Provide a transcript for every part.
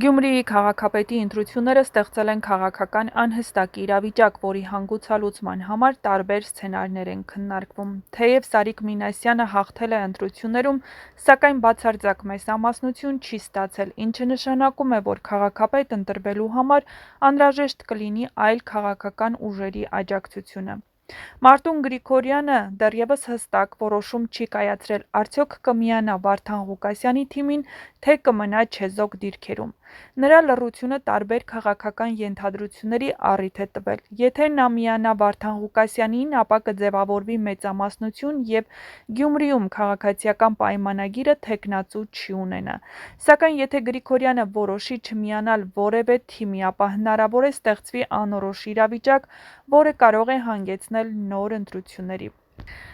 Գյումրիի քաղաքապետի ընտրությունները ստեղծել են քաղաքական անհստակ իրավիճակ, որի հանգուցալուծման համար տարբեր սցենարներ են քննարկվում։ Թեև Սարիկ Մինասյանը հաղթել է ընտրություններում, սակայն բացարձակ մեծամասնություն չի ստացել, ինչը նշանակում է, որ քաղաքապետ ընտրվելու համար անհրաժեշտ կլինի այլ քաղաքական ուժերի աջակցությունը։ Մարտուն Գրիգորյանը դեռևս հստակ որոշում չի կայացրել, արդյոք կմիանա Վարդան Ղուկասյանի թիմին, թե կմնա չեզոք դիրքերում։ Նրա լռությունը տարբեր քաղաքական ենթադրությունների առիթ է տվել։ Եթե նա միանա Վարդան Ղուկասյանին, ապա կձևավորվի մեծամասնություն և Գյումրիում քաղաքացիական պայմանագիրը թեկնածու չի ունենա։ Սակայն եթե Գրիգորյանը որոշի չմիանալ որևէ թիմի, ապա հնարավոր է ստեղծվի անորոշ իրավիճակ, որը կարող է հանգեցնել նոր ընտրությունների։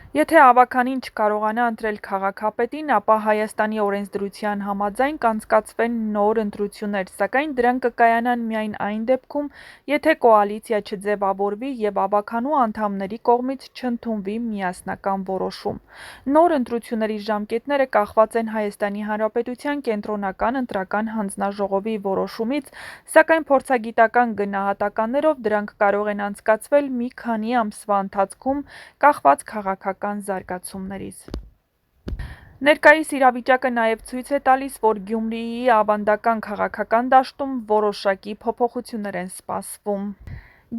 Եթե Ավագանին չկարողանա ընտրել քաղաքապետին, ապա Հայաստանի օրենսդրության համաձայն կանցկացվեն նոր ընտրություններ, սակայն դրանք կկայանան միայն այն դեպքում, եթե կոալիցիա չձևավորվի և Ավագանու անդամների կողմից չընդունվի միասնական որոշում։ Նոր ընտրությունների ժամկետները կախված են Հայաստանի Հանրապետության կենտրոնական ընտրական հանձնաժողովի որոշումից, սակայն փորձագիտական գնահատականներով դրանք կարող են անցկացվել մի քանի ամսվա ընթացքում, կախված քաղաքական զարգացումներից։ Ներկայիս իրավիճակը նաև ցույց է տալիս, որ Գյումրիի ավանդական քաղաքական դաշտում որոշակի փոփոխություններ են սպասվում։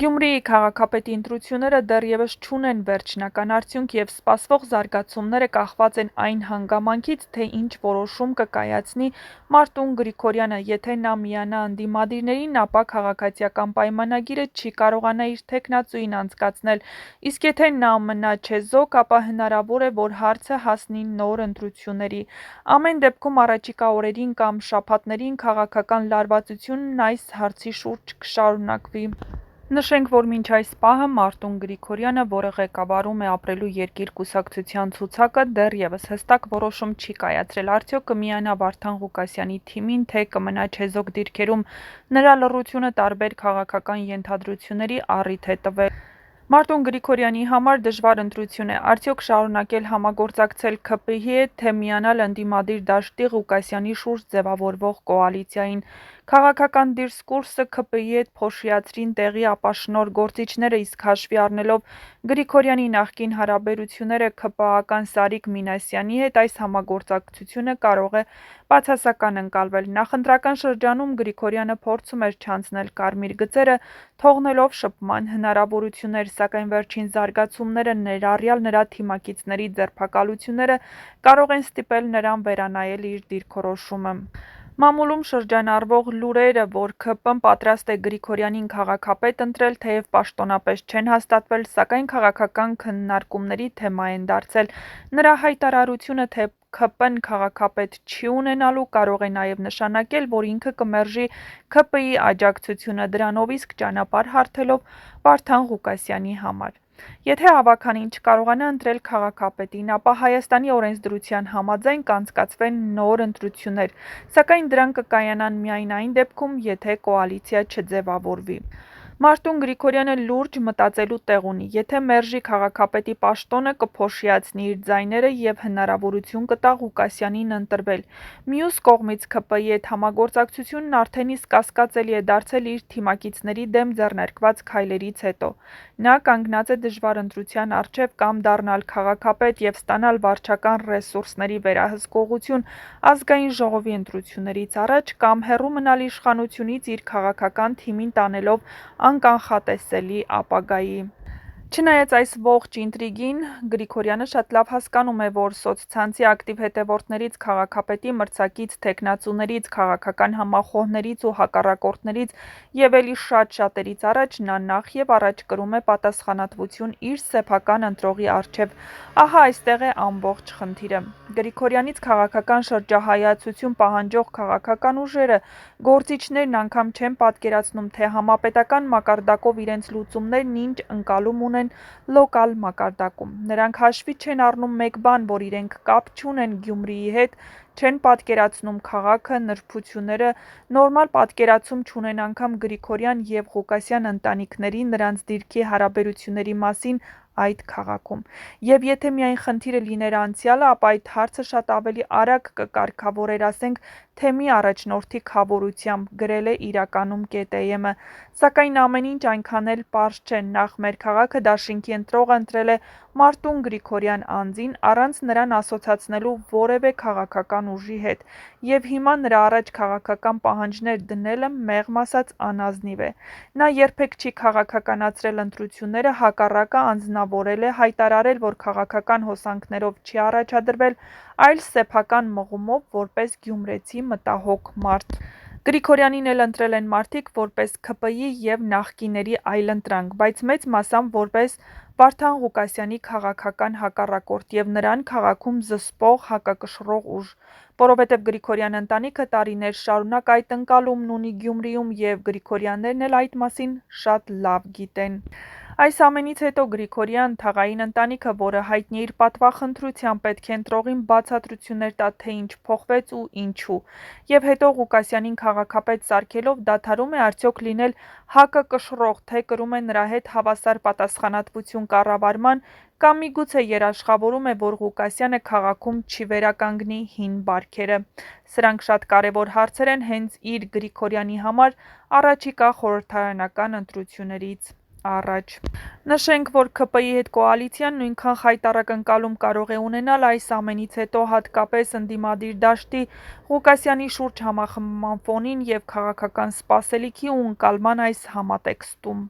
Գյումրիի քաղաքապետի ընտրությունները դեռևս չունեն վերջնական արդյունք և սպասվող զարգացումները կախված են այն հանգամանքից, թե ինչ որոշում կկայացնի Մարտուն Գրիգորյանը։ Եթե նա միանա ընդդիմադիրներին, ապա քաղաքացիական պայմանագիրը չի կարողանա իր թեկնածուին անցկացնել, իսկ եթե նա մնա չեզոք, ապա հնարավոր է, որ հարցը հասնի նոր ընտրությունների։ Ամեն դեպքում առաջիկա օրերին կամ շաբաթներին քաղաքական լարվածությունն այս հարցի շուրջ կշարունակվի։ Նշենք, որ մինչ այս պահը Մարտուն Գրիգորյանը, որը ղեկավարում է «Ապրելու երկիր» կուսակցության ցուցակը, դեռևս հստակ որոշում չի կայացրել, արդյոք կմիանա Վարդան Ղուկասյանի թիմին, թե կմնա չեզոք դիրքերում։ Նրա լռությունը տարբեր քաղաքական ենթադրությունների առիթ է տվել։ Մարտուն Գրիգորյանի համար դժվար ընտրություն է՝ արդյոք շարունակել համագործակցել ՔՊԻ-ի հետ, թե միանալ ընդդիմադիր դաշտի Ղուկասյանի շուրջ ձևավորվող կոալիցիային։ Քաղաքական դիսկուրսը ՔՊԻ-ի հետ փոշիացրին տեղի ապաշնորհ գործիչները, իսկ հաշվի առնելով Գրիգորյանի նախկին հարաբերությունները ՔՊԱ-ական Սարիկ Մինասյանի հետ, այս համագործակցությունը կարող է բացասական ընկալվել։ Նախընտրական շրջանում Գրիգորյանը փորձում էր չանցնել կարմիր գծերը, թողնելով շփման հնարավորություններ, սակայն վերջին զարգացումները, ներառյալ նրա թիմակիցների ձերբակալությունները, կարող են ստիպել նրան վերանայել իր դիրքորոշումը։ Մամուլում շրջանառվող լուրերը, որ ՔՊ-ն պատրաստ է Գրիգորյանին քաղաքապետ ընտրել, թեև պաշտոնապես չեն հաստատվել, սակայն քաղաքական քննարկումների թեմա են դարձել։ Նրա հայտարարությունը, թե ՔՊ-ն քաղաքապետ չի ունենալու, կարող է նաև նշանակել, որ ինքը կմերժի ՔՊԻ-ի աջակցությունը դրանով, իսկ ճանապարհ հարթելով Վարդան Ղուկասյանի համար։ Եթե Ավագանին չկարողանա ընտրել քաղաքապետին, ապա Հայաստանի օրենսդրության համաձայն կանցկացվեն նոր ընտրություններ, սակայն դրանք կկայանան միայն այն դեպքում, եթե կոալիցիա չձևավորվի։ Մարտուն Գրիգորյանը լուրջ մտածելու տեղ ունի։ Եթե մերժի քաղաքապետի պաշտոնը, կփոշիացնի իր ձայները և հնարավորություն կտա Ղուկասյանին ընտրվել։ Մյուս կողմից ՔՊԻ-ի հետ համագործակցությունն արդեն իսկ կասկածելի է դարձել իր թիմակիցների դեմ ձեռնարկված քայլերից հետո։ Նա կանգնած է դժվար ընտրության առջև՝ կամ դառնալ քաղաքապետ և ստանալ վարչական ռեսուրսների վերահսկողություն Ազգային ժողովի ընտրություններից առաջ, կամ հեռու մնալ իշխանությունից՝ իր քաղաքական թիմին տանելով անկանխատեսելի ապագայի։ Չնայած այս ողջ ինտրիգին, Գրիգորյանը շատ լավ հասկանում է, որ սոցցանցի ակտիվ հետևորդներից, քաղաքապետի մրցակից թեկնածուներից, քաղաքական համախոհներից ու հակառակորդներից և էլի շատ-շատերից առաջ նա նախ և առաջ կրում է պատասխանատվություն իր սեփական ընտրողի առջև։ Ահա այստեղ է ամբողջ խնդիրը։ Գրիգորյանից քաղաքական շրջահայացություն պահանջող քաղաքական ուժերը, գործիչներն անգամ չեն պատկերացնում, թե համապետական մակարդակով իրենց լուծումներն ինչ ընկալում ունեն լոկալ մակարդակում։ Նրանք հաշվի չեն առնում մեկ բան, որ իրենք կապ չունեն Գյումրիի հետ, չեն պատկերացնում քաղաքը, նրբությունները, նորմալ պատկերացում չունեն անգամ Գրիգորյան և Ղուկասյան ընտանիքների, նրանց դիրքի հարաբերությունների մասին այդ քաղաքում։ Եվ եթե միայն խնդիրը լիներ անցյալը, ապա այդ հարցը շատ ավելի արագ կկարգավորեր, ասենք, թե մի առաջնորդի քավորությամբ, գրել է իրականում ԿՏԵՄ-ը, սակայն ամեն ինչ այնքան էլ պարզ չէ, նախ մեր քաղաքը դաշինքի ընտրողը ընտրել է Մարտուն Գրիգորյան անձին առանց նրան ասոցացնելու որևէ քաղաքական ուժի հետ, և հիմա նրա առաջ քաղաքական պահանջներ դնելը մեղմ ասած անազնիվ է։ Նա երբեք չի քաղաքականացրել ընտրությունները, հակառակը անձնավորել է, հայտարարել, որ քաղաքական հոսանքներով չի առաջադրվել, այլ սեփական մղումով որպես գյումրեցի մտահոգ մարդ։ Գրիգորյանին էլ ընտրել են մարդիկ որպես ՔՊԻ և նախկիների այլընտրանք, բայց մեծ մասամբ որպես Վարդան Ղուկասյանի քաղաքական հակառակորդ և նրան քաղաքում զսպող, հակակշռող ուժ, որովհետև Գրիգորյան ընտանիքը տարիներ շարունակ այդ ընկալումն ունի Գյումրիում և Գրիգորյաններն էլ այդ մասին շատ լավ գիտեն։ Այս ամենից հետո Գրիգորյան թաղային ընտանիքը, որը հայտնի է իր պատվախնդրությամբ, պետք է ընտրողին բացատրություններ տա, թե ինչ փոխվեց ու ինչու, և հետո Ղուկասյանին քաղաքապետ սարքելով դադարում է արդյոք լինել հակը կշռող, թե կրում է նրա հետ հավասար պատասխանատվություն կառավարման, կամ միգուցե երաշխավորում է, որ Ղուկասյանը քաղաքում չի վերականգնի հին բարքերը։ Սրանք շատ կարևոր հարցեր են հենց իր Գրիգորյանի համար առաջիկա խորհրդարանական ընտրություններից առաջ։ Նշենք, որ ՔՊԻ-ի հետ կոալիցիան նույնքան խայտառակ ընկալում կարող է ունենալ այս ամենից հետո, հատկապես ընդդիմադիր դաշտի Ղուկասյանի շուրջ համախմբման ֆոնին և քաղաքական սպասելիքի ու ընկալման այս համատեքստում։